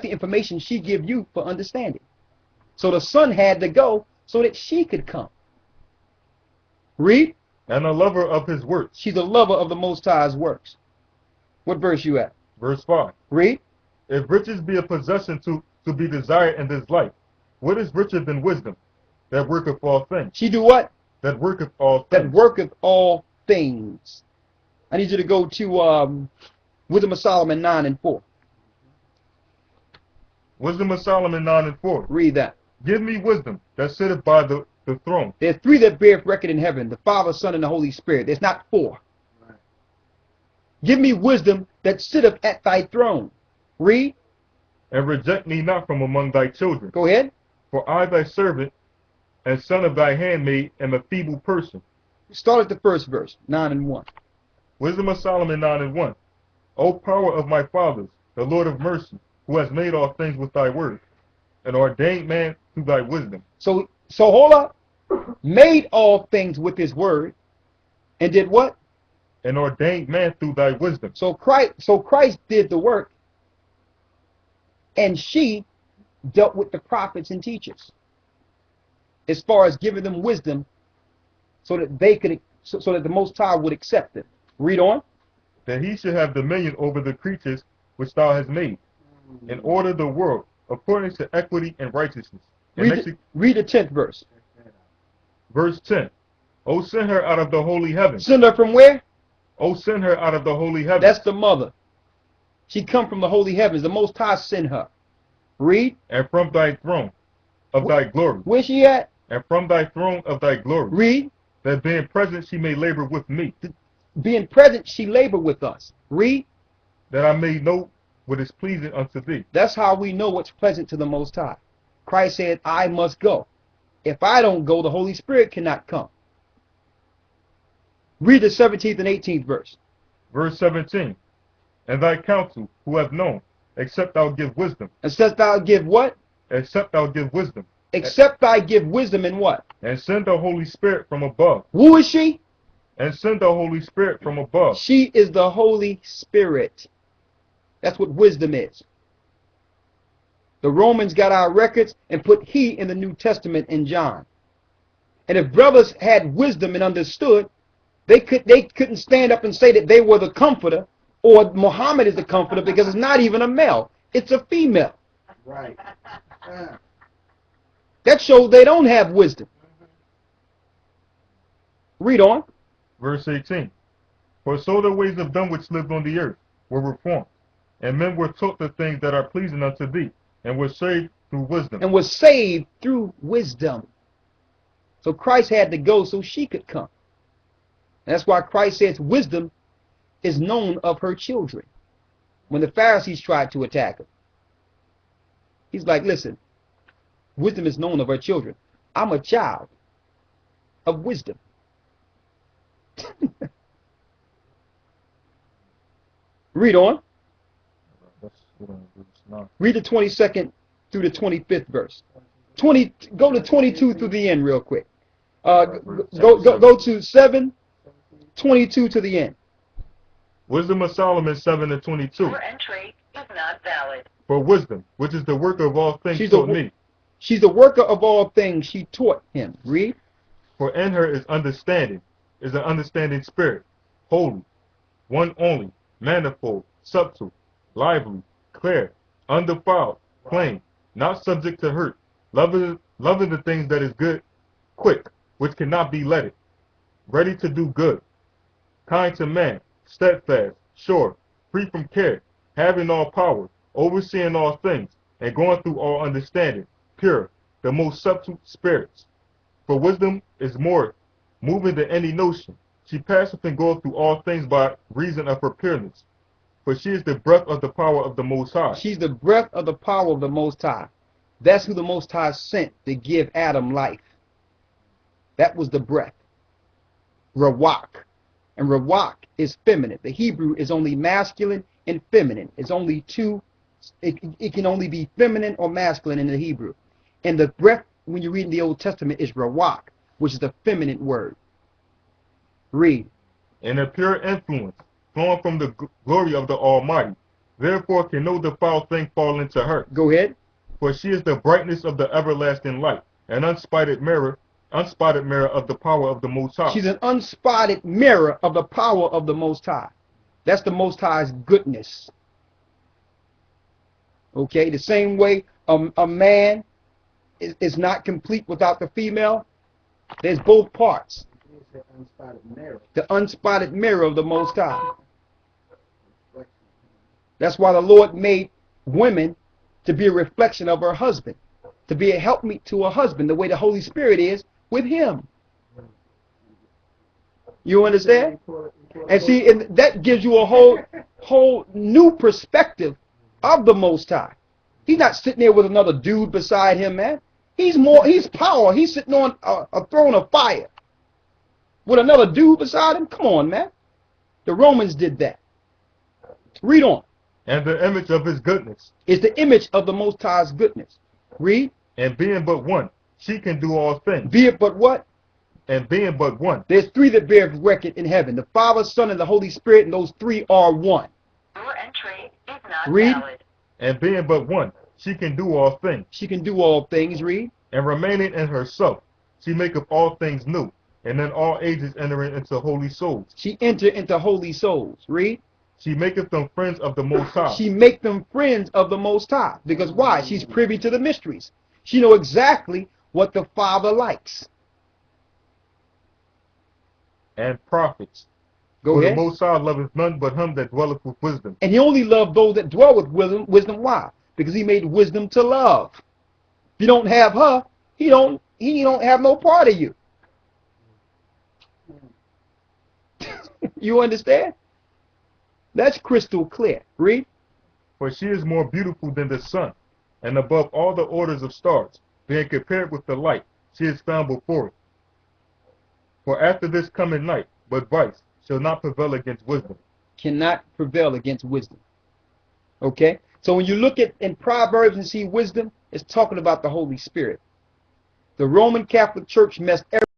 the information she give you for understanding. So the Son had to go so that she could come. Read. And a lover of his works. She's a lover of the Most High's works. What verse you at? Verse 5. Read. If riches be a possession to be desired in this life, what is richer than wisdom, that worketh all things? She do what? That worketh all things. That worketh all things. I need you to go to Wisdom of Solomon 9 and 4. Wisdom of Solomon 9 and 4. Read that. Give me wisdom that sitteth by the throne. There's three that beareth record in heaven, the Father, Son, and the Holy Spirit. There's not four. Right. Give me wisdom that sitteth at thy throne. Read. And reject me not from among thy children. Go ahead. For I, thy servant, and son of thy handmaid, am a feeble person. Start at the first verse, 9 and 1. Wisdom of Solomon 9 and 1. O power of my fathers, the Lord of mercy, who has made all things with thy word, and ordained man through thy wisdom. So hold up. Made all things with his word, and did what? And ordained man through thy wisdom. So Christ did the work, and she dealt with the prophets and teachers as far as giving them wisdom so that they could, so that the Most High would accept them. Read on. That he should have dominion over the creatures which thou hast made, and order the world according to equity and righteousness. Read the 10th verse. Verse 10. O send her out of the holy heavens. Send her from where? O send her out of the holy heavens. That's the mother. She come from the holy heavens. The Most High sent her. Read. And from thy throne of thy glory. Where's she at? And from thy throne of thy glory. Read. That being present she may labor with me. Being present she labor with us. Read. That I may know what is pleasing unto thee. That's how we know what's pleasant to the Most High. Christ said, I must go. If I don't go, the Holy Spirit cannot come. Read the 17th and 18th verse. Verse 17. And thy counsel, who have known, except thou give wisdom. Except thou give what? Except thou give wisdom. Except thou give wisdom in what? And send the Holy Spirit from above. Who is she? And send the Holy Spirit from above. She is the Holy Spirit. That's what wisdom is. The Romans got our records and put he in the New Testament in John. And if brothers had wisdom and understood, they couldn't stand up and say that they were the comforter or Muhammad is the comforter, because it's not even a male. It's a female. Right. That shows they don't have wisdom. Read on. Verse 18. For so the ways of them which lived on the earth were reformed, and men were taught the things that are pleasing unto thee, and were saved through wisdom. And was saved through wisdom. So Christ had to go so she could come. And that's why Christ says wisdom is known of her children. When the Pharisees tried to attack her, he's like, listen, wisdom is known of her children. I'm a child of wisdom. Read on. Read the 22nd through the 25th verse. Go to 22 through the end real quick. Go to 7, 22 to the end. Wisdom of Solomon 7 and 22. Your entry is not valid. For wisdom, which is the worker of all things, taught me. She's the worker of all things. She taught him. Read. For in her is understanding, is an understanding spirit, holy, one only, manifold, subtle, lively, clear, undefiled, plain, not subject to hurt, loving the things that is good, quick, which cannot be letted, ready to do good, kind to man, steadfast, sure, free from care, having all power, overseeing all things, and going through all understanding, pure, the most subtle spirits. For wisdom is more moving than any notion. She passeth and goeth through all things by reason of her pureness. For she is the breath of the power of the Most High. She's the breath of the power of the Most High. That's who the Most High sent to give Adam life. That was the breath. Rawak. And Rawak is feminine. The Hebrew is only masculine and feminine. It's only two. It can only be feminine or masculine in the Hebrew. And the breath, when you read in the Old Testament, is Rawak, which is the feminine word. Read. And a pure influence, flowing from the glory of the Almighty, Therefore can no defiled thing fall into her. Go ahead. For she is the brightness of the everlasting light, an unspotted mirror of the power of the Most High. She's an unspotted mirror of the power of the Most High. That's the Most High's goodness. Okay, the same way a man is not complete without the female, there's both parts. The unspotted mirror of the Most High. That's why the Lord made women to be a reflection of her husband, to be a helpmeet to her husband, the way the Holy Spirit is with him. You understand? And see, and that gives you a whole new perspective of the Most High. He's not sitting there with another dude beside him, man. He's power. He's sitting on a throne of fire with another dude beside him. Come on, man. The Romans did that. Read on. And the image of his goodness. It's the image of the Most High's goodness. Read. And being but one, she can do all things. Be it but what? And being but one. There's three that bear record in heaven. The Father, Son, and the Holy Spirit, and those three are one. Your entry is not Read. valid. And being but one, she can do all things. She can do all things. Read. And remaining in herself, she maketh all things new, and in all ages entering into holy souls. She entered into holy souls. Read. She maketh them friends of the Most High. She make them friends of the Most High. Because why? She's privy to the mysteries. She know exactly what the Father likes. And prophets. Go For ahead. the Most High loveth none but him that dwelleth with wisdom. And he only loved those that dwell with wisdom. Wisdom, why? Because he made wisdom to love. If you don't have her, he don't have no part of you. You understand? That's crystal clear. Read. For she is more beautiful than the sun, and above all the orders of stars, being compared with the light, she is found before it. For after this coming night, but vice shall not prevail against wisdom. Cannot prevail against wisdom. Okay? So when you look at in Proverbs and see wisdom, it's talking about the Holy Spirit. The Roman Catholic Church messed everything